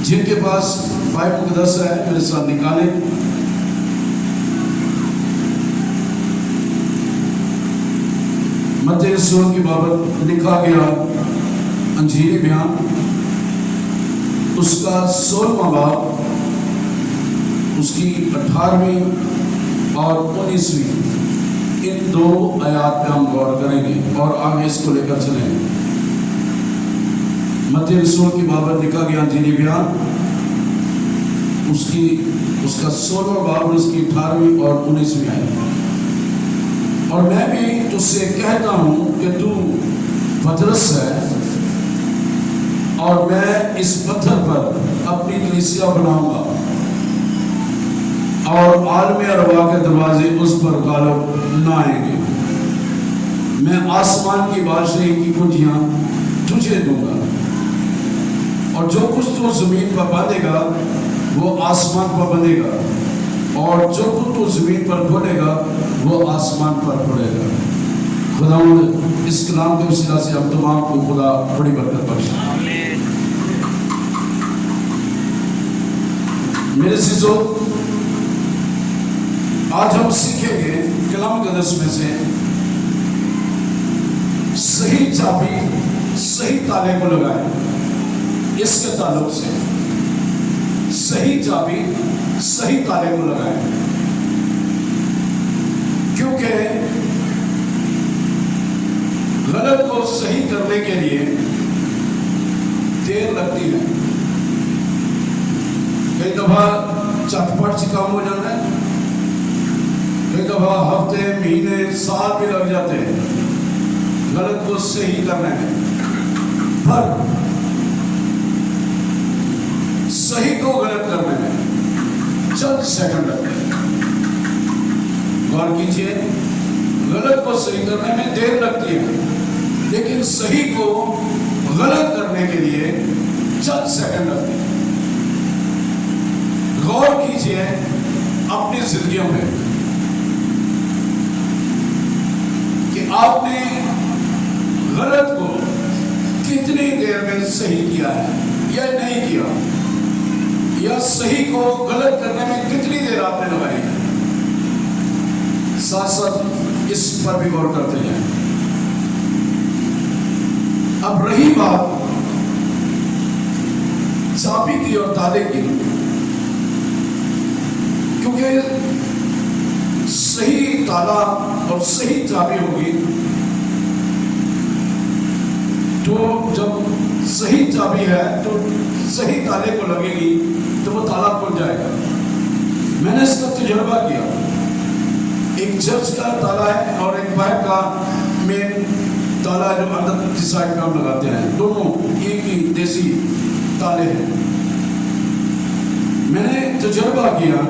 جن کے پاس بائبل مقدس ہے میرے ساتھ نکالیں۔ متی رسول کی بابت لکھا گیا انجیل بیان، اس کا 16واں باب، اس کی 18ویں اور 19ویں ان دو آیات پہ ہم غور کریں گے اور آگے اس کو لے کر چلیں گے۔ متی رسول کی بابت لکھا گیا انجیل بیان، اس کا 16واں باب اور اس کی 18ویں اور 19ویں آیت۔ اور میں بھی تجھ سے کہتا ہوں کہ تو پترس ہے، اور میں اس پتھر پر اپنی کلیسیا بناؤں گا، اور عالم ارواح کے دروازے اس پر غالب نہ آئیں گے۔ میں آسمان کی بادشاہی کی کنجیاں تجھے دوں گا، اور جو کچھ تو زمین پر باندھے گا وہ آسمان پر بندھے گا، اور جو کچھ تو زمین پر کھولے گا وہ آسمان پر کھولے گا۔ خداوند اس کلام کے وسیلہ سے ہم تمام کو خدا بڑی برکت بخشے۔ میرے عزیزو، آج ہم سیکھیں گے کلام مقدس میں سے صحیح چابی صحیح تالے کو لگائیں۔ اس کے تعلق سے صحیح چابی صحیح تالے کو لگائیں، کیونکہ غلط کو صحیح کرنے کے لیے دیر لگتی ہے۔ کئی دفعہ چٹ پٹ سے کام ہو جاتا ہے، کئی دفعہ ہفتے مہینے سال بھی لگ جاتے ہیں غلط کو صحیح کرنے میں، پر صحیح کو غلط کرنے میں چند سیکنڈ لگتے ہیں۔ غور کیجئے، غلط کو صحیح کرنے میں دیر لگتی ہے، لیکن صحیح کو غلط کرنے کے لیے چند سیکنڈ لگتے ہیں۔ غور کیجئے اپنی زندگیوں میں کہ آپ نے غلط کو کتنی دیر میں صحیح کیا ہے یا نہیں کیا، یا صحیح کو غلط کرنے میں کتنی دیر آپ نے لگائی ہے۔ ساتھ ساتھ اس پر بھی غور کرتے ہیں۔ اب رہی بات چابی کی اور تالے کی، کیونکہ صحیح تالا اور صحیح چابی ہوگی تو جب صحیح چابی ہے تو صحیح تالے کو لگے گی تو وہ تالا کھل جائے گا۔ میں نے اس کا تجربہ کیا، ایک چرچ کا تالا ہے اور ایک بائک کا مین تالا جو اندر کی سائڈ میں ہم لگاتے ہیں، دونوں ایک ہی دیسی تالے ہیں۔ میں نے تجربہ کیا،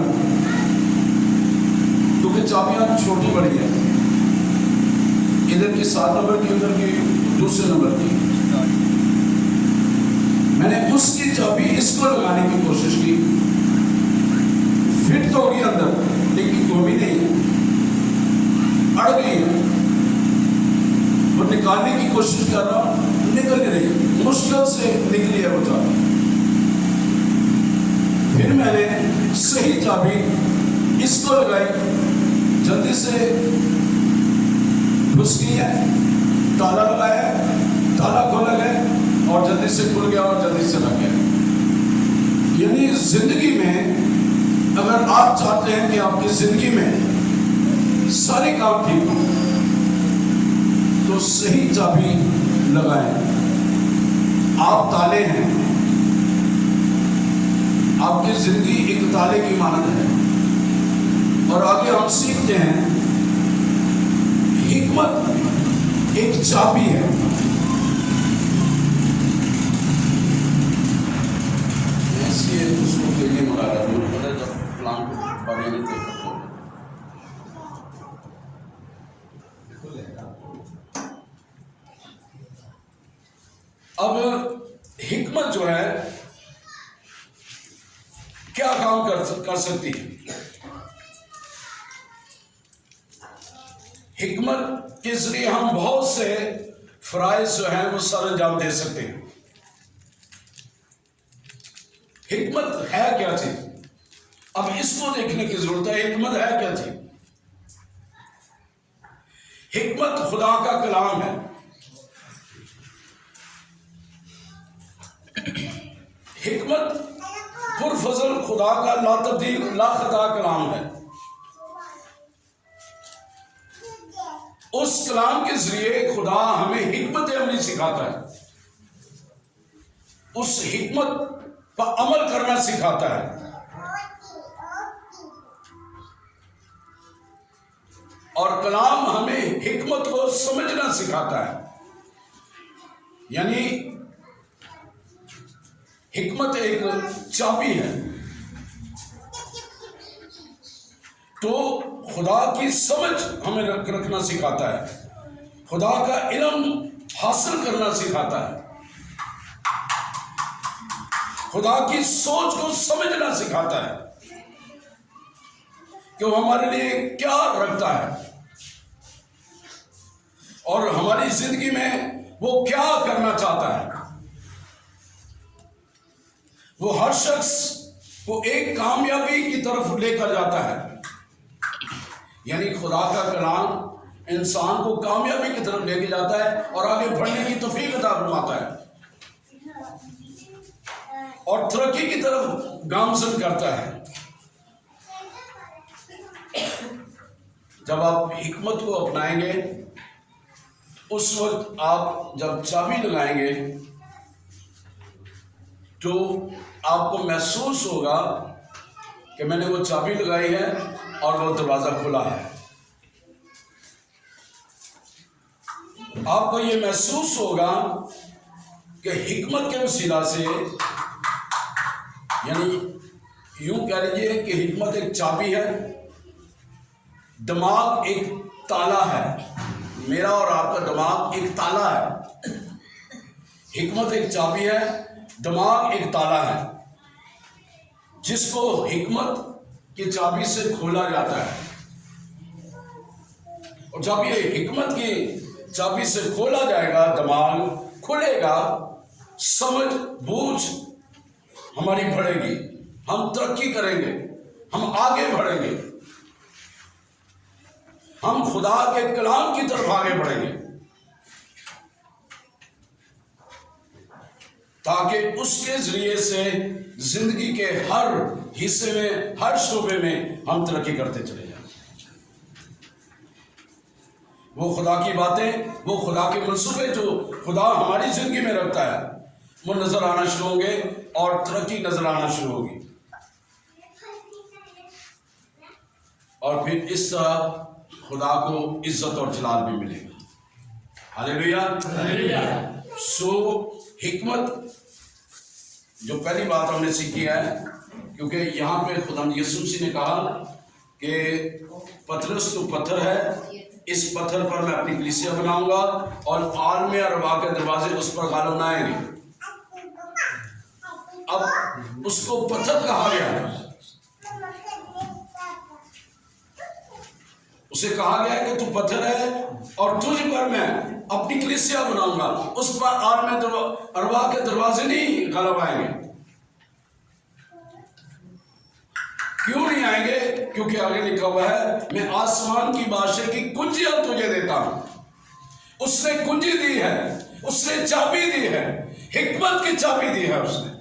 کیونکہ چابیاں چھوٹی بڑی ہیں، ادھر کی 7 نمبر کی، ادھر کی دوسرے نمبر کی۔ میں نے اس کی چابی اس کو لگانے کی کوشش کی، فٹ تو ہوگی اندر لیکن گھومی نہیں ہے، اڑ گئی ہے۔ وہ نکالنے کی کوشش کر رہا ہوں، نکل کے نہیں، مشکل سے نکلی ہے وہ چابی۔ پھر میں نے صحیح چابی اس کو لگائی، جلدی سے گھس گئی ہے، تالا لگایا، تالا کھولا گیا اور جلدی سے کھل گیا اور جلدی سے لگ گیا۔ یعنی زندگی میں اگر آپ چاہتے ہیں کہ آپ کی زندگی میں سارے کام ٹھیک ہوں تو صحیح چابی لگائیں۔ آپ تالے ہیں، آپ کی زندگی ایک تالے کی مانند ہے۔ اور آگے ہم سیکھتے ہیں حکمت ایک چابی ہے۔ اس کو دیکھنے مرا رہا ہے، پتہ جب پلان پڑھنے نہیں دیکھ سکتے۔ اب حکمت جو ہے کیا کام کر سکتی ہے؟ حکمت کے ذریعے ہم بہت سے فرائض جو ہیں وہ سر انجام دے سکتے ہیں۔ حکمت کے ذریعے ہم بہت سے فرائض جو ہیں وہ سر انجام دے سکتے ہیں۔ فرائض جو ہیں وہ سر انجام دے سکتے ہیں۔ فرائض جو ہیں وہ سر انجام دے سکتے ہیں۔ فرائض جو ہیں وہ سر انجام دے سکتے ہیں۔ فرائض جو ہیں وہ سر انجام دے سکتے ہیں۔ حکمت ہے کیا تھی؟ اب اس کو دیکھنے کی ضرورت ہے، حکمت ہے کیا تھی؟ حکمت خدا کا کلام ہے۔ حکمت پرفضل خدا کا لا تبدیل لا خطا کلام ہے۔ اس کلام کے ذریعے خدا ہمیں حکمت عملی سکھاتا ہے، اس حکمت پر عمل کرنا سکھاتا ہے۔ اور کلام ہمیں حکمت کو سمجھنا سکھاتا ہے، یعنی حکمت ایک چابی ہے۔ تو خدا کی سمجھ ہمیں رکھنا سکھاتا ہے، خدا کا علم حاصل کرنا سکھاتا ہے، خدا کی سوچ کو سمجھنا سکھاتا ہے کہ وہ ہمارے لیے کیا رکھتا ہے اور ہماری زندگی میں وہ کیا کرنا چاہتا ہے۔ وہ ہر شخص کو ایک کامیابی کی طرف لے کر جاتا ہے، یعنی خدا کا کلام انسان کو کامیابی کی طرف لے کے جاتا ہے اور آگے بڑھنے کی توفیق عطا فرماتا ہے اور ترقی کی طرف گامزن کرتا ہے۔ جب آپ حکمت کو اپنائیں گے، اس وقت آپ جب چابی لگائیں گے تو آپ کو محسوس ہوگا کہ میں نے وہ چابی لگائی ہے اور وہ دروازہ کھلا ہے۔ آپ کو یہ محسوس ہوگا کہ حکمت کے وسیلہ سے، یعنی یوں کہہ لیجیے کہ حکمت ایک چابی ہے، دماغ ایک تالا ہے، میرا اور آپ کا دماغ ایک تالا ہے۔ حکمت ایک چابی ہے، دماغ ایک تالا ہے، جس کو حکمت کی چابی سے کھولا جاتا ہے۔ اور جب یہ حکمت کی چابی سے کھولا جائے گا، دماغ کھلے گا، سمجھ بوجھ ہماری بڑھے گی، ہم ترقی کریں گے، ہم آگے بڑھیں گے، ہم خدا کے کلام کی طرف آگے بڑھیں گے، تاکہ اس کے ذریعے سے زندگی کے ہر حصے میں، ہر شعبے میں ہم ترقی کرتے چلے جائیں۔ وہ خدا کی باتیں، وہ خدا کے منصوبے جو خدا ہماری زندگی میں رکھتا ہے، وہ نظر آنا شروع ہوں گے اور ترقی نظر آنا شروع ہوگی، اور پھر اس طرح خدا کو عزت اور جلال بھی ملے گا۔ ہاللیلویا۔ سو حکمت جو پہلی بات ہم نے سیکھی ہے، کیونکہ یہاں پہ خدا یسوع مسیح نے کہا کہ پترس تو پتھر ہے، اس پتھر پر میں اپنی کلیسیا بناؤں گا اور عالم ارواح کے دروازے اس پر غالب نہ آئیں گے۔ اب اس کو پتھر کہا گیا ہے، اسے کہا گیا ہے کہ تو پتھر ہے اور تجھ پر میں اپنی کلیسیا بناؤں گا، اس پر عالم ارواح کے دروازے نہیں غالب آئیں گے۔ کیوں نہیں آئیں گے؟ کیونکہ آگے لکھا ہوا ہے، میں آسمان کی بادشاہ کی کنجیاں تجھے دیتا ہوں۔ اس نے کنجی دی ہے، اس نے چابی دی ہے، حکمت کی چابی دی ہے، اس نے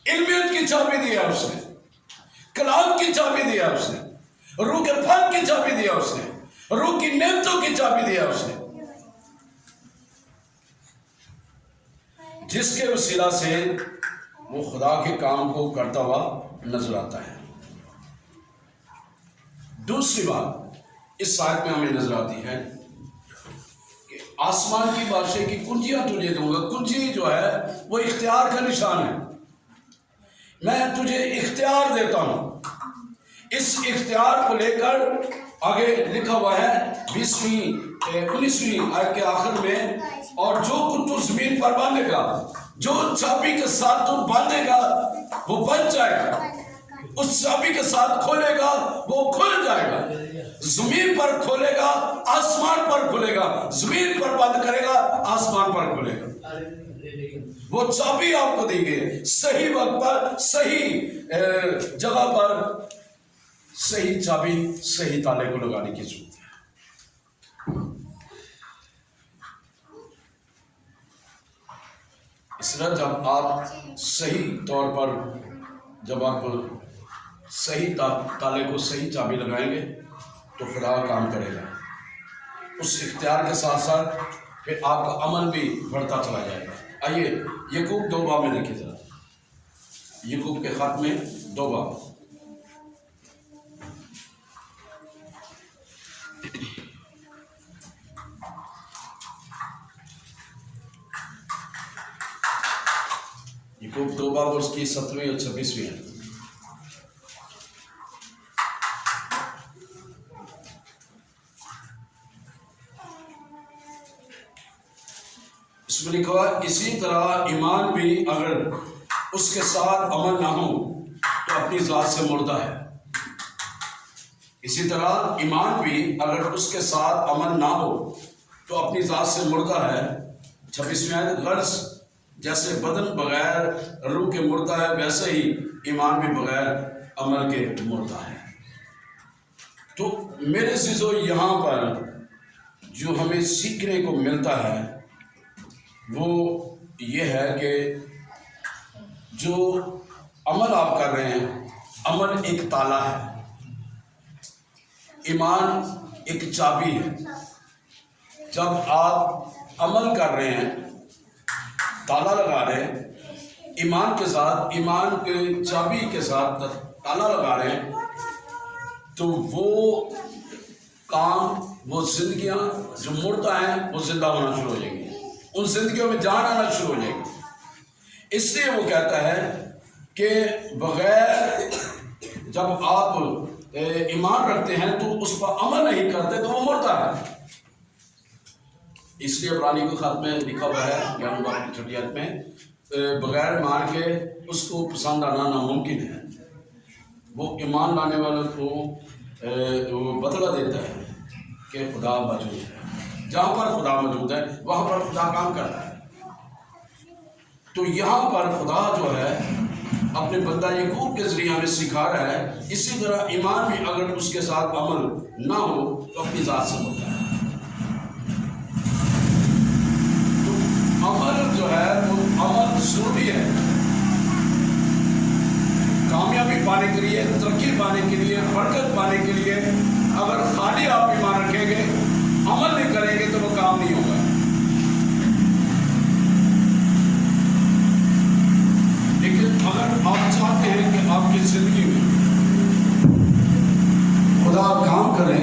علمیت کی چابی دی ہے، اس نے کلام کی چابی دی ہے، اس نے روح کے پھل کی چابی دی ہے، اس نے روح کی نعمتوں کی چابی دی ہے، اس نے جس کے وسیلہ سے وہ خدا کے کام کو کرتا ہوا نظر آتا ہے۔ دوسری بات اس آیت میں ہمیں نظر آتی ہے کہ آسمان کی بادشاہ کی کنجیاں تجھے دوں گا۔ کنجی جو ہے وہ اختیار کا نشان ہے، میں تجھے اختیار دیتا ہوں۔ اس اختیار کو لے کر آگے لکھا ہوا ہے 19ویں آیت کے آخر میں، اور جو کچھ تو زمین پر باندھے گا، جو چابی کے ساتھ تو باندھے گا وہ بن جائے گا، اس چابی کے ساتھ کھولے گا وہ کھل جائے گا. زمین پر کھولے گا آسمان پر کھلے گا, زمین پر بند کرے گا آسمان پر کھلے گا. وہ چابی آپ کو دی گئی, صحیح وقت پر صحیح جگہ پر صحیح چابی صحیح تالے کو لگانے کی ضرورت ہے. اس طرح جب آپ صحیح طور پر جب آپ صحیح تالے کو صحیح چابی لگائیں گے تو خدا کام کرے گا. اس اختیار کے ساتھ ساتھ پھر آپ کا عمل بھی بڑھتا چلا جائے گا. آئیے یعقوب 2 باب میں دیکھیے ذرا, یعقوب کے خط میں 2 باب. یعقوب 2 باب اور اس کی 17ویں اور 26ویں ہے. اس میں لکھا ہے اسی طرح ایمان بھی اگر اس کے ساتھ عمل نہ ہو تو اپنی ذات سے مردہ ہے. اسی طرح ایمان بھی اگر اس کے ساتھ عمل نہ ہو تو اپنی ذات سے مردہ ہے. 26ویں غرض جیسے بدن بغیر روح کے مردہ ہے ویسے ہی ایمان بھی بغیر عمل کے مردہ ہے. تو میرے عزیزو یہاں پر جو ہمیں سیکھنے کو ملتا ہے وہ یہ ہے کہ جو عمل آپ کر رہے ہیں, عمل ایک تالا ہے, ایمان ایک چابی ہے. جب آپ عمل کر رہے ہیں, تالا لگا رہے ہیں, ایمان کے ساتھ, ایمان کے چابی کے ساتھ تالا لگا رہے ہیں, تو وہ کام, وہ زندگیاں جو مردہ ہیں وہ زندہ ہونا شروع ہو جائیں گی, ان زندگیوں میں جان آنا شروع ہو جائے گی. اس لیے وہ کہتا ہے کہ بغیر جب آپ ایمان رکھتے ہیں تو اس پر عمل نہیں کرتے تو وہ مردہ ہے. اس لیے عبرانی کے خط میں لکھا ہوا ہے 11 باب کی 6 آیت میں بغیر ایمان کے اس کو پسند آنا ناممکن ہے. وہ ایمان لانے والوں کو بدلہ دیتا ہے کہ خدا موجود ہے. جہاں پر خدا موجود ہے وہاں پر خدا کام کرتا ہے. تو یہاں پر خدا جو ہے اپنے بندہ یعقوب کے ذریعے ہمیں سکھا رہا ہے اسی طرح ایمان بھی اگر اس کے ساتھ عمل نہ ہو تو اپنی ذات سے ہوتا ہے. تو عمل جو ہے وہ عمل ضروری ہے کامیابی پانے کے لیے, ترقی پانے کے لیے, برکت پانے کے لیے. اگر خالی آپ ایمان رکھیں گے, عمل نہیں کریں گے تو وہ کام نہیں ہوگا. لیکن اگر آپ چاہتے ہیں کہ آپ کی زندگی میں خدا کام کرے,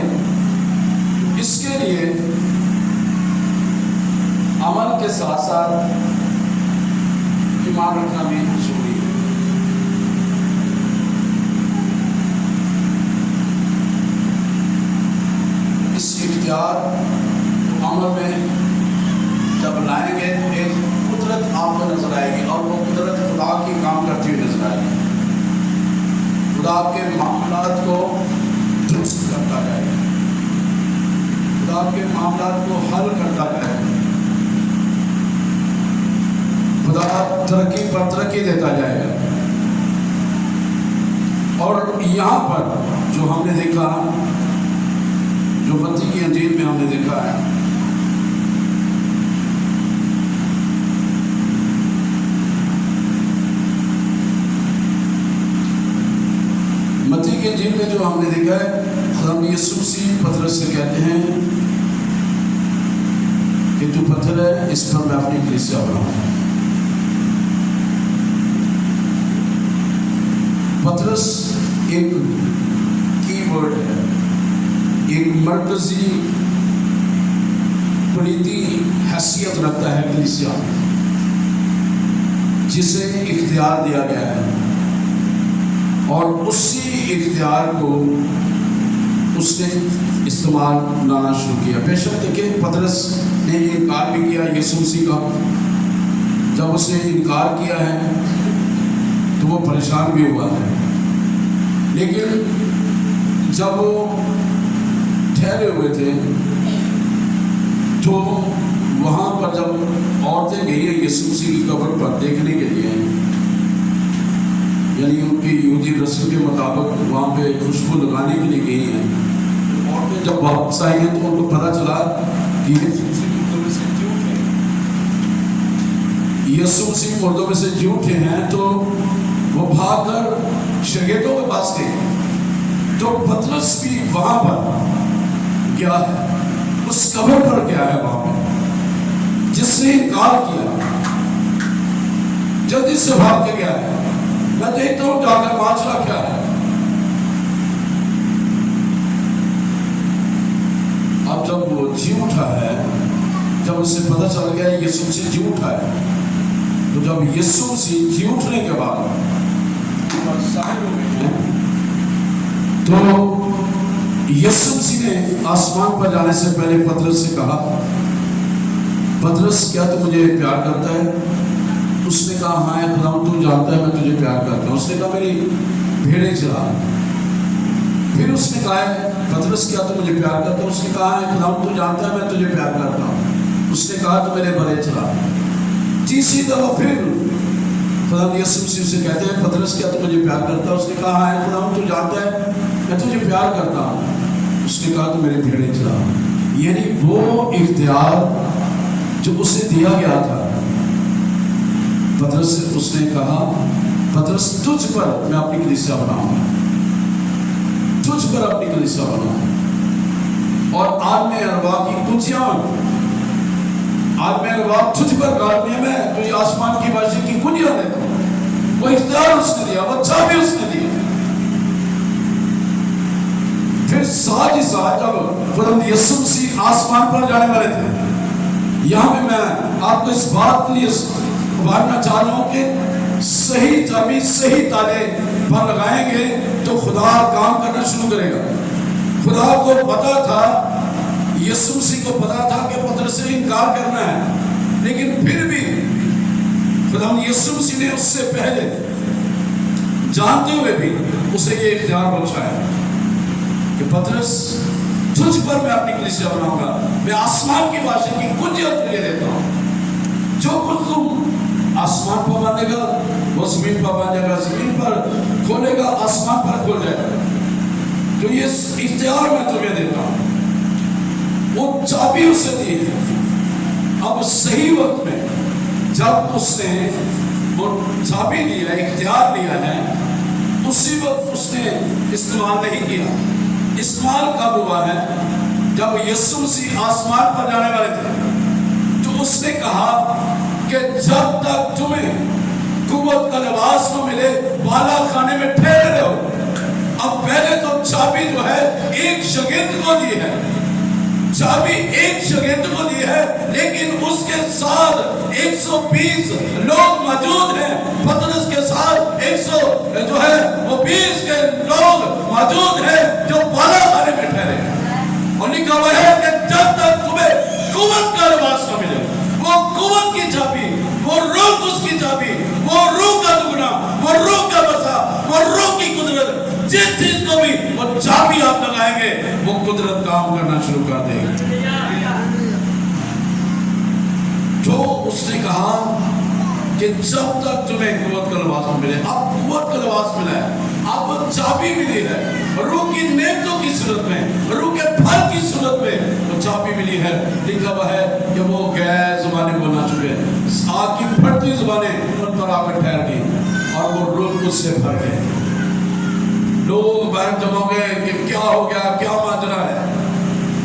اس کے لیے عمل کے ساتھ ساتھ ایمان رکھنا بھی ضروری ہے. اس اختیار عمل میں جب لائیں گے ایک قدرت آپ کو نظر آئے گی اور وہ قدرت خدا کی کام کرتی ہوئی نظر آئے گی. خدا آپ کے معاملات کو درست کرتا جائے گا, خدا آپ کے معاملات کو حل کرتا جائے گا, خدا ترقی پر ترقی دیتا جائے گا. اور یہاں پر جو ہم نے دیکھا, جو متی کی انجیل میں ہم نے دیکھا ہے, متی کی انجیل میں جو ہم نے دیکھا ہے خدا یسوع مسیح پترس سے کہتے ہیں کہ تو پتھر ہے, اس پر میں اپنی کلیسیا بناؤں. پترس ایک کی ورڈ ہے, ایک مرکزی کلیدی حیثیت رکھتا ہے کلیسیا جسے اختیار دیا گیا ہے, اور اسی اختیار کو اس نے استعمال لانا شروع کیا. بے شک دیکھیں پترس نے انکار بھی کیا یسوع مسیح کا. جب اس نے انکار کیا ہے تو وہ پریشان بھی ہوا ہے, لیکن جب وہ ٹھہرے ہوئے تھے تو وہاں پر جب عورتیں گئی ہیں یسوع مسیح کی قبر پر دیکھنے کے لیے، یعنی ان کی یہودی رسم کے مطابق وہاں پہ خوشبو لگانے کے لیے گئی ہیں، عورتیں جب واپس آئی ہیں تو ان کو پتہ چلا کہ یسوع مسیح مردوں میں سے جی اٹھے ہیں، تو وہ بھاگ کر شاگردوں کے پاس گئے۔ تو پطرس بھی وہاں پر گیا ہے، اس قبر پر گیا ہے، وہاں پہ جس نے انکار کیا جلدی سے بھاگ کے گیا ہے۔ میں دیکھتا ہوں جا کر معاملہ کیا ہے۔ اب جب وہ جی اٹھا ہے، جب اسے پتہ چل گیا یسوع مسیح جی اٹھا ہے، تو جب یسوع مسیح جی اٹھنے کے بعد ظاہر ہو گئے ہیں، تو یسوع مسیح نے آسمان پر جانے سے پہلے پطرس سے کہا، پطرس کیا تو مجھے پیار کرتا ہے؟ اس نے کہا ہاں خداوند تو جانتا ہے میں تجھے پیار کرتا ہوں۔ اس نے کہا میری بھیڑیں چرا۔ پھر اس نے کہا پطرس کیا تو مجھے پیار کرتا ہے؟ اس نے کہا خداوند تو جانتا ہے میں تجھے پیار کرتا ہوں۔ اس نے کہا تو میرے بھیڑیں چرا۔ تیسری دفعہ پھر خداوند یسوع مسیح سے کہتے ہیں پطرس کیا تو مجھے پیار کرتا ہے؟ اس نے کہا ہاں خداوند تو جانتا ہے میں تجھے پیار کرتا ہوں۔ اس نے کہا تو میرے بھیڑیں چرا۔ یعنی وہ اختیار جو اسے دیا گیا تھا، پطرس سے اس نے کہا پطرس تجھ پر میں اپنی کلیسیا بناؤں گا، تجھ پر اپنی کلیسیا بناؤں گا، اور عالم ارواح کی کنجیاں عالم ارواح تجھ پر گاڑنے میں تجھے آسمان کی بادشاہی کی کنجیاں دیتا ہوں۔ وہ اختیار اس نے دیا، وہ چابی اس نے دی۔ پھر ساتھ ہی ساتھ جب خداوند یسوع مسیح آسمان پر جانے والے تھے، یہاں پہ میں آپ کو اس بات کے لیے ابھارنا چاہ رہا ہوں کہ صحیح چابی صحیح تالے پر لگائیں گے تو خدا کام کرنا شروع کرے گا۔ خدا کو پتا تھا، یسوع مسیح کو پتا تھا کہ پطرس سے انکار کرنا ہے، لیکن پھر بھی خدا یسوع مسیح نے اس سے پہلے جانتے ہوئے بھی اسے یہ اختیار بخشایا کہ پطرس تجھ پر میں اپنی کلیسیا بناؤں گا، میں آسمان کی بادشاہی کی کنجیاں تجھے دیتا ہوں۔ جو کچھ تم آسمان پر باندھے گا وہ زمین پر باندھے گا، زمین پر کھولے گا آسمان پر کھول جائے گا۔ تو یہ اختیار میں تمہیں دیتا ہوں۔ وہ چابی اسے دی ہے۔ اب صحیح وقت میں جب اس نے وہ چابی لیا، اختیار لیا ہے، اسی وقت اس نے استعمال نہیں کیا۔ استعمال کب ہوا ہے؟ جب یسوع مسیح آسمان پر جانے والے تھے تو اس نے کہا کہ جب تک تمہیں قوت کا لباس نہ ملے بالا خانے میں ٹھہرے رہو۔ اب پہلے تو چابی جو ہے ایک شاگرد کو دی ہے، چابی ایک شاگرد کو دی ہے، لیکن اس کے ساتھ 120 لوگ موجود ہیں۔ پطرس کے ساتھ 100 جو ہے وہ 20 کے لوگ موجود ہیں جو بالا خانے میں ٹھہرے ہیں، اور لکھا ہوا ہے کہ جب تک تمہیں قوت کا لباس نہ ملے، وہ قوت کی چابی، وہ روح اس کی چابی، وہ روح کا دگنا، وہ روح کا بسا، وہ روح کی قدرت، جس چیز کو بھی وہ چابی آپ لگائیں گے وہ قدرت کام کرنا شروع کر دے گی۔ تو اس نے کہا کہ جب تک تمہیں قوت کا لباس ملے، اب قوت کا لباس ملا ہے، اب چابی ملی ہے، روح کی نعمتوں کی صورت میں، روح کے پھل کی صورت میں وہ چابی ملی ہے۔ لکھا ہوا ہے کہ وہ غیر زبانیں بولنا چکے، آگ کی پھٹتی زبانیں ان پر آ کر ٹھہر گئی اور وہ روح سے بھر گئے۔ لوگ باہر جمع ہو گئے کہ کیا ہو گیا، کیا ماجرا ہے،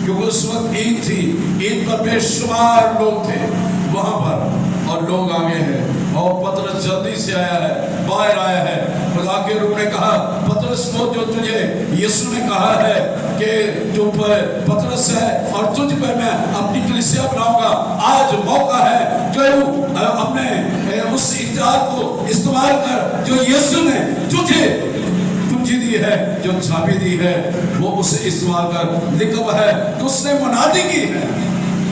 کیونکہ اس وقت عید تھی، عید پر بے شمار لوگ تھے وہاں پر، اور لوگ آگے ہیں، اور پطرس جلدی سے آیا ہے، باہر آیا ہے۔ خدا کے روح نے کہا پطرس وہ جو تجھے یسوع نے کہا ہے کہ جو پطرس ہے اور تجھ پر میں اپنی کلیسیا بناؤں گا، آج موقع ہے کہ اپنے اس اختیار کو استعمال کر جو یسوع نے تجھے دی ہے، جو چابی دی ہے، وہ اسے استعمال کر۔ لکھا ہوا ہے کہ اس نے منادی کی ہے،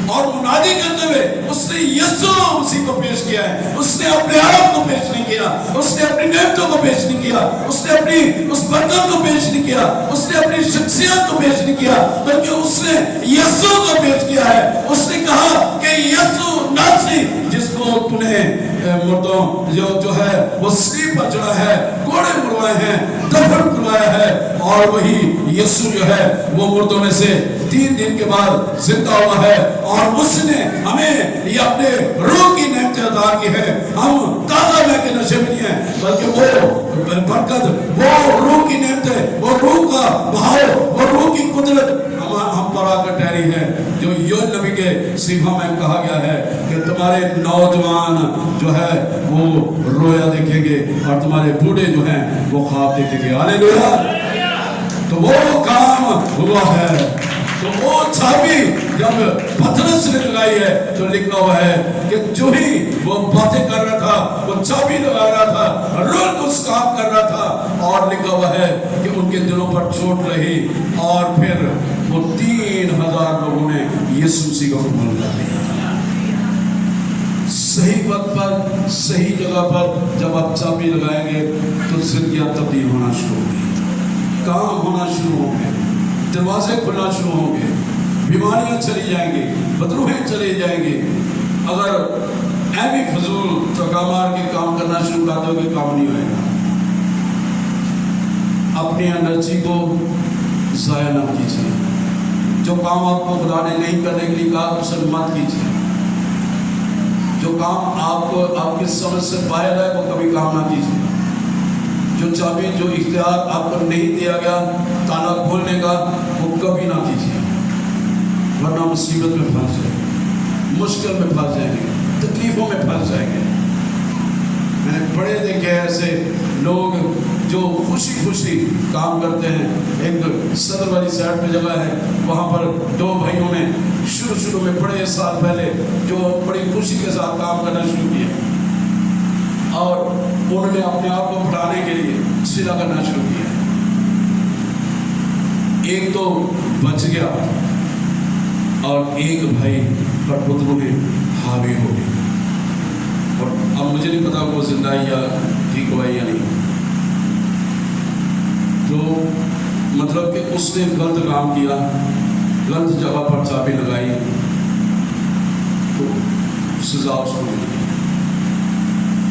اور منادی کرتے ہوئے اس نے یسوع مسیح کو پیش کیا ہے، اس نے اپنے آپ کو پیش نہیں کیا۔ کیا, اس نے اپنی نعمتوں کو پیش نہیں کیا, اس نے اپنی اس برکت کو پیش نہیں کیا, اس نے اپنی شخصیت کو پیش نہیں کیا, بلکہ اس نے یسوع کو پیش کیا ہے. اس نے کہا کہ یسوع ناصری جس کو تو نے مردوں جو ہے وہ سلیب پر چڑھا ہے, کوڑے مروائے ہیں, دفن کروایا ہے, اور وہی یسوع جو ہے وہ مردوں میں سے 3 دن کے بعد زندہ ہوا ہے, اور اس نے ہمیں یہ اپنے روح کی نعمتیں عطا کی ہے. ہم تازہ لے کے نشے میں نہیں ہیں, بلکہ وہ برکت, وہ روح کی نعمتیں, وہ روح کا بہاؤ, وہ روح کی قدرت ہم پر آ کر ٹھہری ہے, جو یونس نبی کے صحیفہ میں کہا گیا ہے کہ تمہارے نوجوان جو ہے وہ رویا دیکھیں گے, اور تمہارے بوڑھے جو ہیں وہ خواب دیکھیں گے. ہاللیلویا. تو وہ کام ہوا ہے. تو وہ چابی جب پترس نے لگائی ہے تو لکھا ہوا ہے کہ جو ہی وہ باتیں کر رہا تھا, وہ چابی لگا رہا تھا, روح القدس کام کر رہا تھا, اور لکھا ہوا ہے کہ ان کے دلوں پر چوٹ رہی, اور پھر وہ 3000 لوگوں نے یسوع مسیح کو قبول کر لیا. صحیح وقت پر, صحیح جگہ پر جب آپ چابی لگائیں گے تو زندگیاں تبدیل ہونا شروع ہوگی, کام ہونا شروع ہوں گے, دروازے کھلنا شروع ہوں گے, بیماریاں چلی جائیں گی, بدروہیں چلی جائیں گی. اگر ایوی فضول چوکا مار کے کام کرنا شروع کر دو گے, کام نہیں ہوئے گا. اپنی انرجی کو ضائع نہ کیجیے. جو کام آپ کو خدا نے نہیں کرنے کے لیے کہا اسے مت کیجیے. جو کام آپ کو آپ کی سمجھ سے باہر ہے وہ کبھی کام نہ کیجیے. جو چابی, جو اختیار آپ کو نہیں دیا گیا تالا کھولنے کا, وہ کبھی نہ کیجیے, ورنہ مصیبت میں پھنس جائیں گے, مشکل میں پھنس جائیں گے, تکلیفوں میں پھنس جائیں گے. میں نے بڑے دیکھے ایسے لوگ جو خوشی خوشی کام کرتے ہیں. ایک صدر والی سائڈ پہ جگہ ہے, وہاں پر 2 بھائیوں نے شروع میں بڑے سال پہلے جو بڑی خوشی کے ساتھ کام کرنا شروع کیا, اور انہوں نے اپنے آپ کو بڑھانے کے لیے سیدھا کرنا شروع کیا. ایک تو بچ گیا, اور ایک بھائی پر بدروہیں حاوی ہو گئی, اور اب مجھے نہیں پتا وہ زندہ یا ٹھیک ہوا یا نہیں. تو مطلب کہ اس نے غلط کام کیا, غلط جگہ پر چابی لگائی, تو سزا اس کو ملی.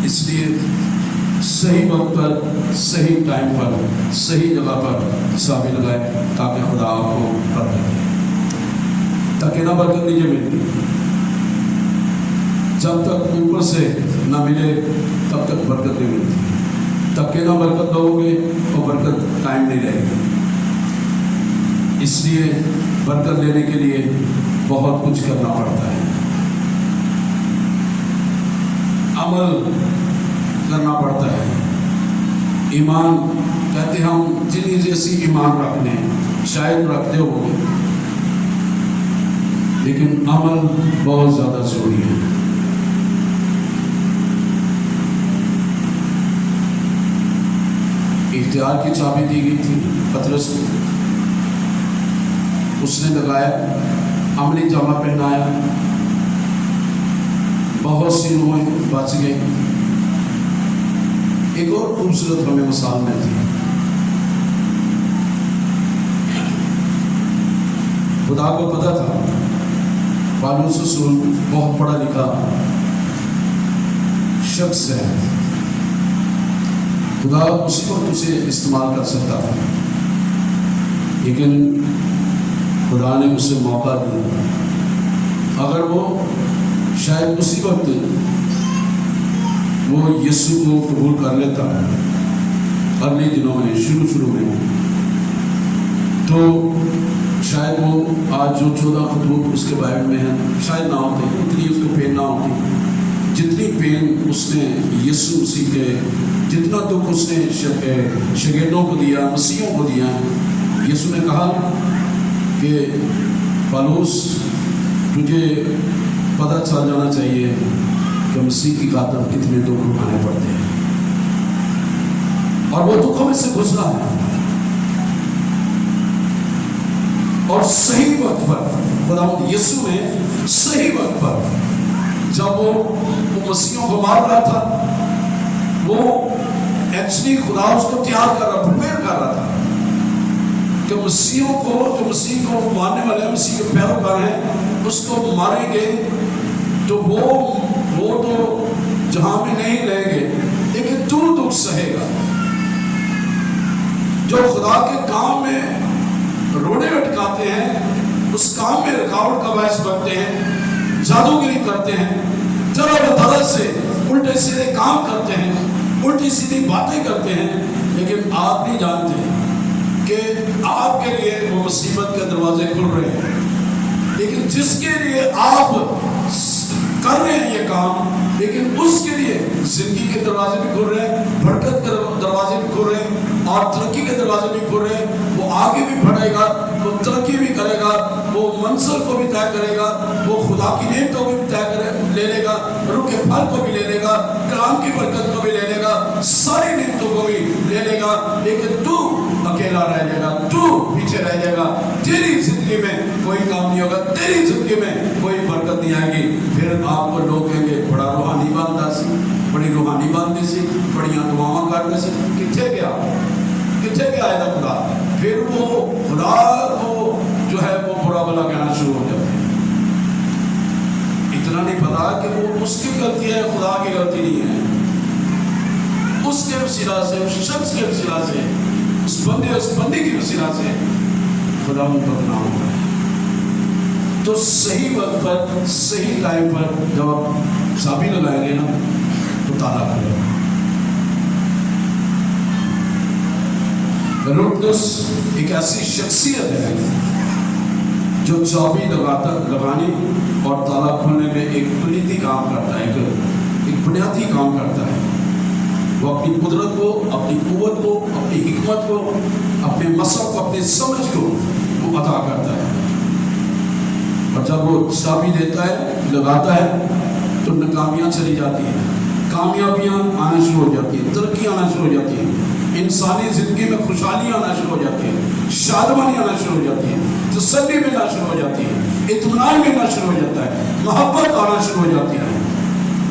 اس لیے صحیح وقت پر, صحیح ٹائم پر, صحیح جگہ پر چابی لگائے, تاکہ خدا آپ کو برکت دے. تاکہ نہ برکت نیچے ملتی, جب تک اوپر سے نہ ملے تب تک برکت نہیں ملتی. تب کہ نہ برکت دو گے تو برکت قائم نہیں رہے گی. اس لیے برکت لینے کے لیے بہت کچھ کرنا پڑتا ہے, عمل کرنا پڑتا ہے. ایمان کہتے ہیں ہم جنہیں جیسی ایمان رکھنے, شاید رکھتے ہو, لیکن عمل بہت زیادہ ضروری ہے. اختیار کی چابی دی گئی تھی پترس کو, اس نے لگایا, عملی جامہ پہنایا, بہت سی روحیں بچ گئی. ایک اور خوبصورت ہمیں مثال ملتی ہے. خدا کو پتا تھا پالوس رسول بہت پڑھا لکھا شخص ہے, خدا اسی وقت اسے استعمال کر سکتا تھا, لیکن خدا نے اسے موقع دیا. اگر وہ شاید اسی وقت وہ یسوع کو قبول کر لیتا اگلے دنوں میں, شروع میں, تو شاید وہ آج جو 14 خطوط اس کے بائبل میں ہیں شاید نہ ہوتے, اتنی اس کو پین نہ ہوتی جتنی پین اس نے یسوع مسیح کے, جتنا دکھ اس نے شاگردوں کو دیا, مسیحوں کو دیا. یسوع نے کہا کہ پالوس تجھے پتہ چل جانا چاہیے کہ مسیح کی خاطر کتنے دکھ اٹھانے پڑتے ہیں, اور وہ دکھوں میں سے گزرا ہے. اور صحیح وقت پر خداوند یسوع نے صحیح وقت پر جب وہ مسیحوں کو مار رہا تھا, وہ ایکچولی خدا اس کو تیار کر رہا، پریپیئر کر رہا تھا کہ مسیحوں کو، جو مسیح کو ماننے والے ہیں، مسیح کے پیروکار ہیں، اس کو ماریں گے تو وہ تو جہاں میں نہیں رہیں گے، لیکن تو دکھ سہے گا۔ جو خدا کے کام میں روڑے اٹکاتے ہیں، اس کام میں رکاوٹ کا باعث بنتے ہیں، جادوگری کرتے ہیں، طرح طرح سے الٹے سیدھے کام کرتے ہیں، الٹی سیدھی باتیں کرتے ہیں، لیکن آپ نہیں جانتے کہ آپ کے لیے وہ مصیبت کے دروازے کھل رہے ہیں۔ لیکن جس کے لیے آپ کر رہے ہیں یہ کام، لیکن اس کے لیے زندگی کے دروازے بھی کھل رہے ہیں، برکت کے دروازے بھی کھل رہے ہیں، اور ترقی کے دروازے بھی کھل رہے ہیں۔ وہ آگے بھی بڑھے گا، وہ ترقی بھی کرے گا، وہ منزل کو بھی طے کرے گا، وہ خدا کی نعمتوں کو بھی لے لے گا، روح کے پھل کو بھی لے لے گا، کلام کی برکت کو بھی لے لے گا، ساری نعمتوں کو بھی لے لے گا، لیکن تو اکیلا رہ جائے گا، تو پیچھے رہ جائے گا۔ تیری زندگی میں کوئی کام نہیں ہوگا، تیری زندگی میں کوئی برکت نہیں آئے گی۔ پھر آپ کو لوگ کہیں گے بڑا روحانی بندہ سی، بڑی روحانی بندی سی، بڑیاں دعاواں کرتے سی، کتنے گیا ہے نا خدا؟ پھر وہ خدا کو جو ہے وہ برا بلا کہنا شروع ہو جاتے ہیں۔ اتنا نہیں پتا کہ وہ اس کی غلطی ہے، خدا کی غلطی نہیں ہے۔ اس کے وسیلہ سے، اس شخص کے وسیلہ سے، اس بندے کی وسیلہ سے خدا ان پر بدنام ہو رہا ہے۔ تو صحیح وقت پر، صحیح ٹائم پر جب آپ چابی لگائیں گے نا تو تالا کھلے گا۔ ہیروڈس ایک ایسی شخصیت ہے جو چابی لگانے اور تالا کھولنے میں ایک بنیادی کام کرتا ہے، ایک بنیادی کام کرتا ہے۔ وہ اپنی قدرت کو، اپنی قوت کو، اپنی حکمت کو، اپنے مسئلہ کو، اپنے سمجھ کو وہ عطا کرتا ہے، اور جب وہ چابی دیتا ہے، لگاتا ہے، تو ناکامیاں چلی جاتی ہیں، کامیابیاں آنا شروع ہو جاتی ہیں، ترقی آنا شروع ہو جاتی ہے، انسانی زندگی میں خوشحالی آنا شروع ہو جاتی ہے، شادمانی آنا شروع ہو جاتی ہے، تسلی ملنا شروع ہو جاتی ہے، اطمینان ملنا شروع ہو جاتا ہے، محبت آنا شروع ہو جاتی ہے،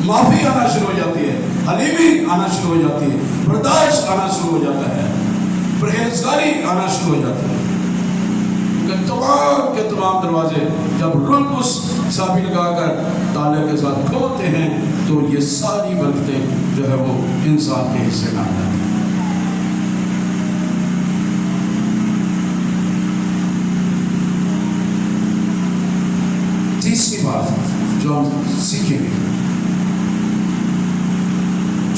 معافی آنا شروع ہو جاتی ہے، حلیمی آنا شروع ہو جاتی ہے، برداشت آنا شروع ہو جاتا ہے، پرہیزگاری آنا شروع ہو جاتی ہے۔ تمام کے تمام دروازے جب روح القدس چابی لگا کر تالے کے ساتھ کھولتے ہیں تو یہ ساری برکتیں جو ہے وہ انسان کے حصے میں آ جاتی ہیں۔ تیسری بات جو ہم سیکھیں گے،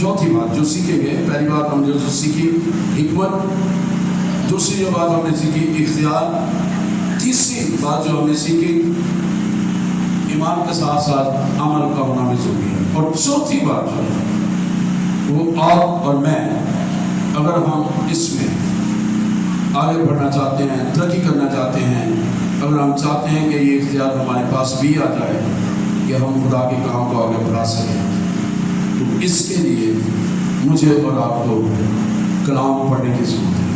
چوتھی بات جو سیکھیں گے، پہلی بات ہم جو سیکھی حکمت، دوسری جو بات ہم نے سیکھی اختیار، تیسری بات جو ہم نے سیکھی ایمان کے ساتھ ساتھ عمل کا ہونا بھی ضروری ہے، اور چوتھی بات جو ہے وہ آپ اور میں، اگر ہم اس میں آگے بڑھنا چاہتے ہیں، ترقی کرنا چاہتے ہیں، اگر ہم چاہتے ہیں کہ یہ اختیار ہمارے پاس بھی آ جائے کہ ہم خدا کے کام کو آگے بڑھا سکیں، تو اس کے لیے مجھے اور آپ کو کلام پڑھنے کی ضرورت ہے۔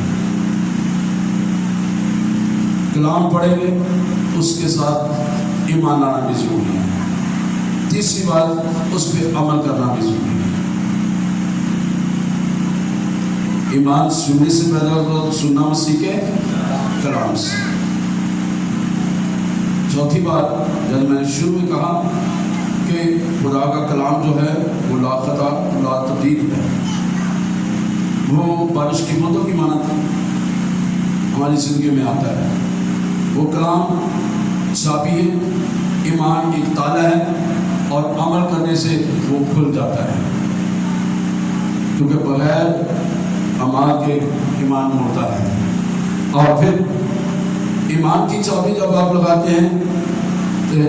کلام پڑھیں گے، اس کے ساتھ ایمان لانا بھی ضروری ہے۔ تیسری بات، اس پہ عمل کرنا بھی ضروری ہے۔ ایمان سننے سے پیدا ہوتا ہے، سننا مسیح کے کلام سے۔ چوتھی بات، جب میں نے شروع میں کہا کہ خدا کا کلام جو ہے وہ لا خطا، لا تبدیل ہے، وہ بارش کی بوندوں کی مانند ہماری زندگی میں آتا ہے۔ وہ کلام چابی ہے، ایمان ایک تالا ہے، اور عمل کرنے سے وہ کھل جاتا ہے، کیونکہ بغیر عمل کے ایمان مردہ ہے۔ اور پھر ایمان کی چابی جب آپ لگاتے ہیں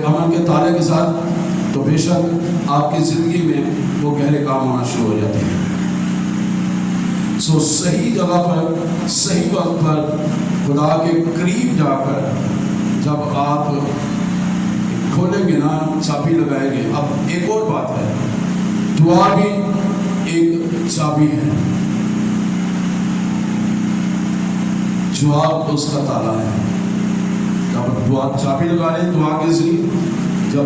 عمل کے تالے کے ساتھ، تو بے شک آپ کی زندگی میں وہ گہرے کام ہونا شروع ہو جاتے ہیں۔ صحیح جگہ پر، صحیح وقت پر، خدا کے قریب جا کر جب آپ کھولیں گے نا، چابی لگائیں گے۔ اب ایک اور بات ہے، دعا بھی ایک چابی ہے، جواب اس کا تالا ہے۔ جب دعا چابی لگا رہے ہیں دعا کے ذریعے، جب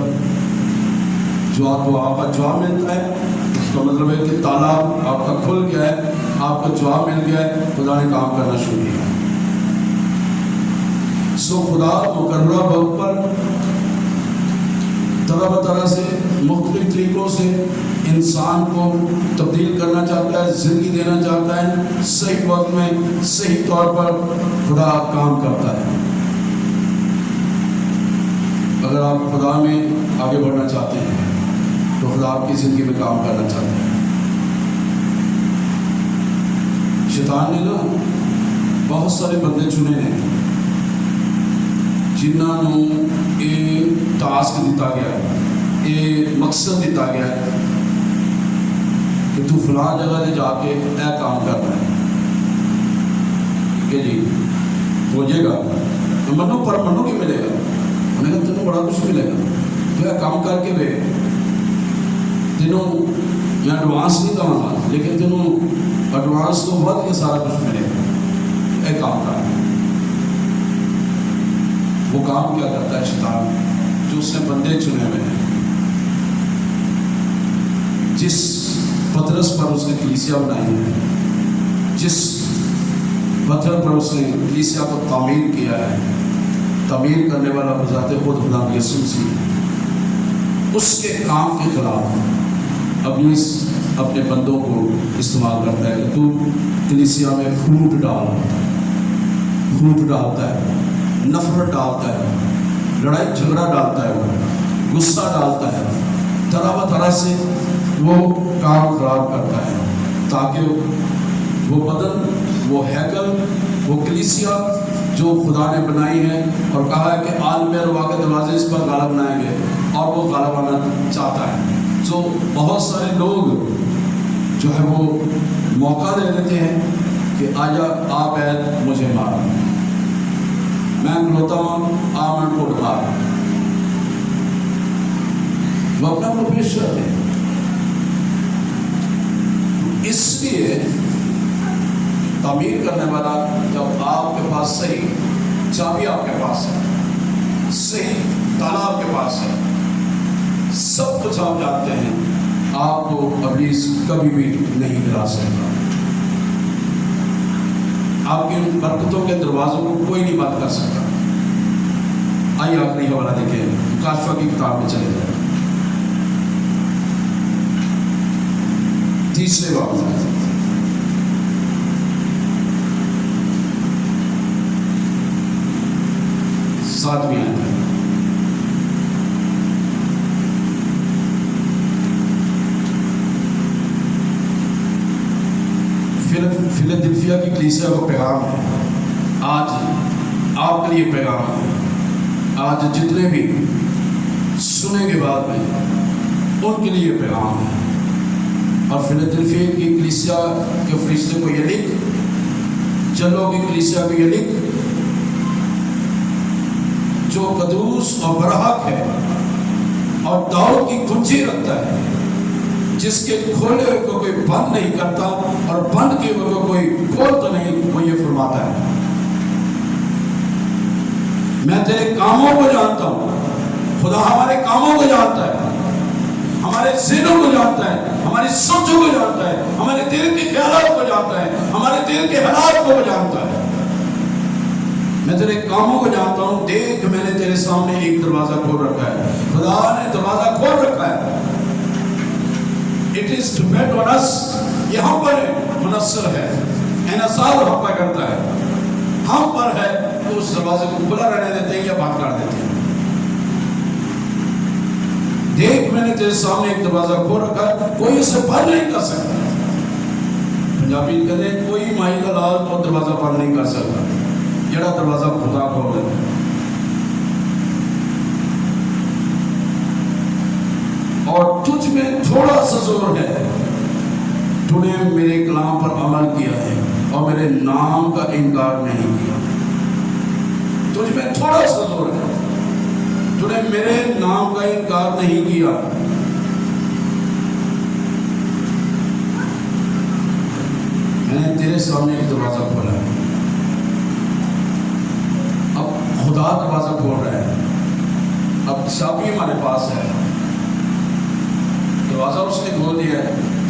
دعا کا جواب ملتا ہے اس کا مطلب ہے کہ تالا آپ کا کھل گیا ہے, آپ کو جواب مل گیا ہے, خدا نے کام کرنا شروع کیا. سو خدا مقررہ وقت پر طرح طرح سے مختلف طریقوں سے انسان کو تبدیل کرنا چاہتا ہے, زندگی دینا چاہتا ہے. صحیح وقت میں صحیح طور پر خدا کام کرتا ہے. اگر آپ خدا میں آگے بڑھنا چاہتے ہیں تو خدا آپ کی زندگی میں کام کرنا چاہتا ہے. شیطان نے نا بہت سارے بندے چنے ہیں جنہوں یہ ٹاسک دیتا گیا ہے, یہ مقصد دیتا گیا ہے کہ تو فلاں جگہ دے جا کے اے کام کرنا ہے کہ جی ہو جائے گا. منو پر منو کی ملے گا, انہیں کہا تینوں بڑا کچھ ملے گا, تو یہ کام کر کے بے تینوں میں ایڈوانس نہیں کہاں گا, لیکن تینوں ایڈوانس تو بہت کے سارا کچھ ملے گا, اے کام کر. وہ کام کیا کرتا ہے شیطان, جو اس نے بندے چنے ہوئے ہیں. جس پترس پر اس نے کلیسیا بنائی ہے, جس پتھر پر اس نے کلیسیا کو تعمیر کیا ہے, تعمیر کرنے والا بذات خود خدا یسوع مسیح, اس کے کام کے خلاف ابلیس اپنے بندوں کو استعمال کرتا ہے کہ تو کلیسیا میں پھوٹ ڈالتا ہے, نفرت ڈالتا ہے, لڑائی جھگڑا ڈالتا ہے, وہ غصہ ڈالتا ہے, طرح طرح سے وہ کام خراب کرتا ہے, تاکہ وہ بدن, وہ ہیکل, وہ کلیسیا جو خدا نے بنائی ہے اور کہا ہے کہ عالم روا کے دروازے اس پر غالب بنائیں گے, اور وہ غالب آنا چاہتا ہے. جو بہت سارے لوگ جو ہے وہ موقع دے دیتے ہیں کہ آجا آپ عید مجھے مارا, میں کھلوتا ہوں آمن کو ڈھار, وہ اپنا کو پیش کرتے ہیں. اس لیے تعمیر کرنے والا جب آپ کے پاس صحیح چابی آپ کے پاس ہے, صحیح تالا آپ کے پاس ہے, سب کچھ آپ جانتے ہیں, آپ کو ابلیس کبھی بھی نہیں گرا سکتا. آپ کے برکتوں کے دروازوں کو کوئی نہیں بند کر سکتا. آئیے آخری حوالہ دیکھیں, کاشفہ کی کتاب میں چلے جائیں, تیسرے باب میں 7ویں آیت ہے. فیلادلفیا کی کلیسیا کو پیغام ہے, آج آپ کے لیے پیغام ہے. آج جتنے بھی سنیں گے بعد میں ان کے لیے پیغام ہے. اور فیلادلفیا کی کلیسیا کے فرشتے کو یہ لکھ, چلو کی کلیسیا کو یہ لکھ, جو قدوس اور برحق ہے اور داؤد کی کنجی رکھتا ہے, جس کے کھولے ہوئے کو کوئی بند نہیں کرتا اور بند کیے ہوئے کو کوئی کھولتا نہیں, وہ یہ فرماتا ہے, میں تیرے کاموں کو جانتا ہوں. خدا ہمارے کاموں کو جانتا ہے, ہمارے ذہنوں کو جانتا ہے, ہماری سوچوں کو جانتا ہے, ہمارے دل کے خیالات کو جانتا ہے, ہمارے دل کے حالات کو جانتا ہے. میں تیرے کاموں کو جانتا ہوں, دیکھ میں نے تیرے سامنے ایک دروازہ کھول رکھا ہے. خدا نے دروازہ کھول رکھا ہے. It is depend on us. یہاں پر منصر ہے, انحصار ہم پر کرتا ہے, ہم پر ہے تو اس دروازے کو کھلا رہنے دیتے ہیں یا بند کر دیتے ہیں. دیکھ میں نے تیرے سامنے ایک دروازہ کھول رکھا ہے, کوئی اسے بند نہیں کر سکتا. پنجابی کہتے ہیں کوئی مائی کا لال اور دروازہ بند نہیں کر سکتا, جڑا دروازہ خدا کھول دے. اور تجھ میں تھوڑا سا زور ہے, تو نے میرے کلام پر عمل کیا ہے اور میرے نام کا انکار نہیں کیا. تجھ میں تھوڑا سا زور ہے, تو نے میرے نام کا انکار نہیں کیا. میں نے تیرے سامنے ایک دروازہ کھولا ہے. اب خدا دروازہ کھول رہا ہے, اب چابی ہمارے پاس ہے, دروازہ اس نے کھول دیا ہے,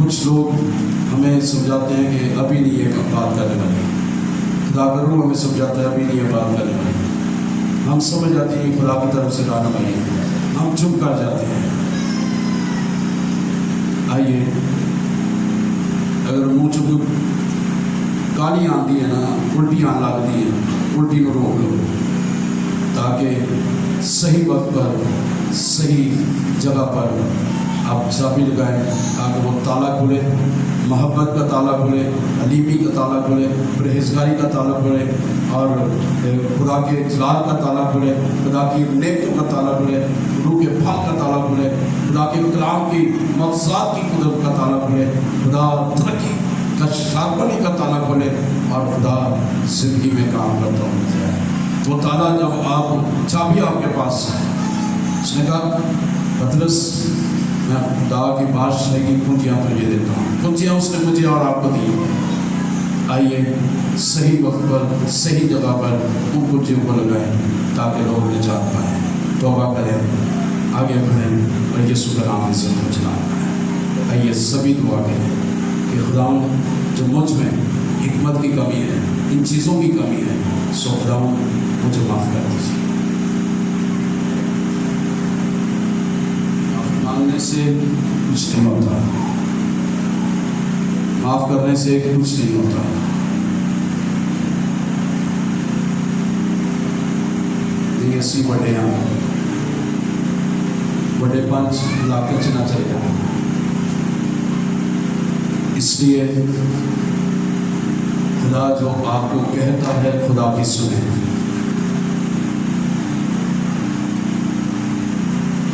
کچھ لوگ ہمیں سمجھاتے ہیں کہ ابھی نہیں یہ بات کرنے والی، خدا کا روح ہمیں سمجھاتا ہے ابھی نہیں یہ بات کرنے والی، ہم سمجھ جاتے ہیں خدا کی طرف سے رہنمائی، ہم چپ کر جاتے ہیں۔ آئیے، اگر منہ چپ کالی آتی ہے نا، الٹی آن لگتی ہے، الٹی کو روک لو تاکہ صحیح وقت پر صحیح جگہ پر آپ چابی لگائیں، تاکہ وہ تالا کھلے، محبت کا تالا کھلے، حلیمی کا تالا کھلے، پرہیزگاری کا تالا کھلے، اور خدا کے جلال کا تالا کھلے، خدا کی نعمتوں کا تالا کھلے، روح کے پھل کا تالا کھلے، خدا کے کلام کی مقصد کی قدرت کا تالا کھلے، خدا ترقی کا شارپنی کا تالا کھلے، اور خدا زندگی میں کام کرتا ہو جائے۔ وہ تالا جب آپ چابی آپ کے پاس ہے، اس نے کہا پطرس میں خدا کی بادشاہی کی کنجیاں تجھے دیتا ہوں، کنجیاں اس نے مجھے اور آپ کو دی۔ آئیے صحیح وقت پر صحیح جگہ پر ان کنجیوں کو لگائیں تاکہ لوگ نجات پائیں، توبہ کریں، آگے بڑھیں اور یسوع کے نام سے چلا پائیں۔ آئیے سبھی دعا کریں کہ خدا جو مجھ میں حکمت کی کمی ہے، ان چیزوں کی کمی ہے، سو خدا مجھے معاف کر دیجیے۔ معاف مانگنے سے کچھ نہیں ہوتا، معاف کرنے سے کچھ نہیں ہوتا۔ اسی بڑے بڑے پنچ لا کر چنا چل جائے، اس لیے خدا جو آپ کو کہتا ہے خدا کی سنیں۔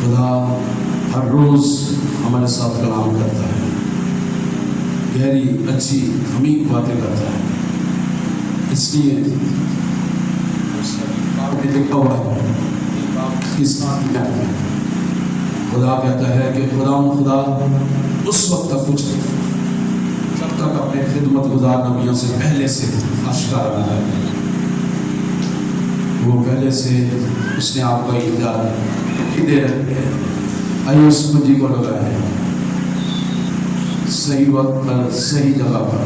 خدا ہر روز ہمارے ساتھ کلام کرتا ہے، گہری اچھی عمیق باتیں کرتا ہے، اس لیے لکھا ہوا ہے خدا کہتا ہے کہ خدا اس وقت تک کچھ جب تک اپنے خدمت گزار نبیوں سے پہلے سے آشکار نہ ہے، وہ پہلے سے اس نے آپ کا اختیار دے رکھے ہے۔ آئیے اس کنجی کو لگائیں، صحیح وقت پر صحیح جگہ پر۔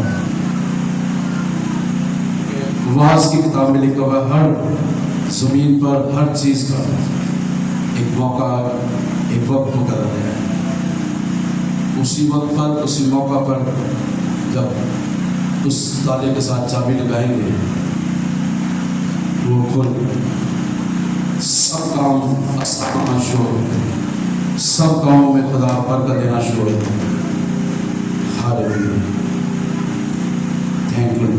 واعظ کی کتاب میں لکھا ہوا ہر زمین پر ہر چیز کا ایک موقع، ایک وقت مقرر ہے۔ اسی وقت پر، اسی موقع پر جب اس تالے کے ساتھ چابی لگائیں گے، وہ کھل سب کام آسان شروع ہو، سب کاموں میں خدا برکت دینا شروع ہو۔ Hallelujah, thank you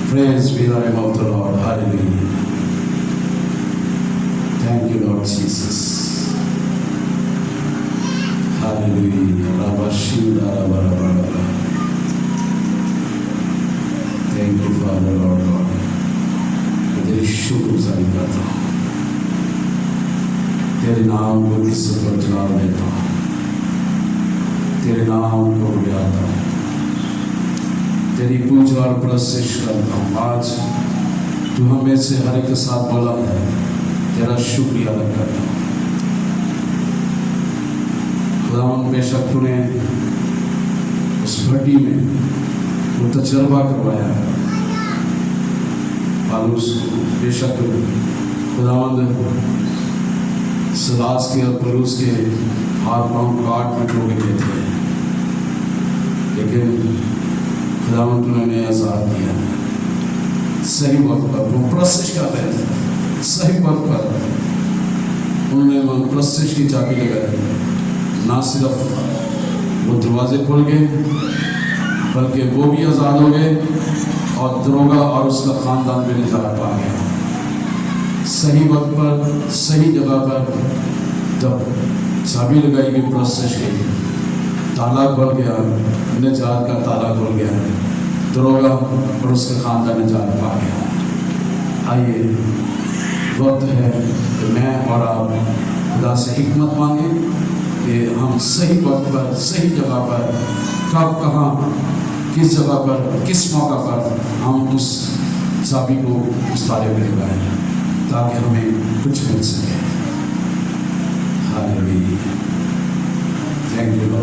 Praise be the name of the Lord. Hallelujah. Thank you, Lord Jesus. Hallelujah. Rabashinda Rabarabara. Thank you, Father, Lord God. میں تیری شکر گزاری کرتا ہوں، تیرے نام کو عزت اور جلال دیتا ہوں، تیرے نام کو بڑھاتا ہوں، تیری پوجا اور پرستش کرتا ہوں۔ آج تو ہمیں سے ہر ایک کے ساتھ بولا ہے، تیرا شکریہ ادا کرتا ہوں۔ خداوند بے شک تو نے اس بھٹی میں وہ تجربہ کروایا ہے پالوس کو، بے شک خداوند سلاس کے اور پالوس کے ہاتھ پاؤں کاٹ پٹو کے لیے تھے، لیکن خداوند نے ہمیں آزاد کیا صحیح وقت پر۔ وہ پرستش کر رہے تھے، صحیح وقت پر انہوں نے وہ پرستش کی چابی لگائی، نہ صرف وہ دروازے کھل گئے بلکہ وہ بھی آزاد ہو گئے، اور دروگا اور اس کا خاندان بھی نجات پا گیا۔ صحیح وقت پر صحیح جگہ پر جب چابی لگائی گئی پرستش کی، تالا کھل گیا، نجات کا تالا کھل گیا، دروگا اور اس کے خاندان نجات پا گیا۔ آئیے وقت ہے کہ میں اور آپ خدا سے حکمت مانگیں کہ ہم صحیح وقت پر صحیح جگہ پر کب کہاں کس جگہ پر کس موقع پر ہم اس چابی کو اس تالے میں لگائیں تاکہ ہمیں کچھ مل سکے۔ ہاللیلویا، تھینک یو۔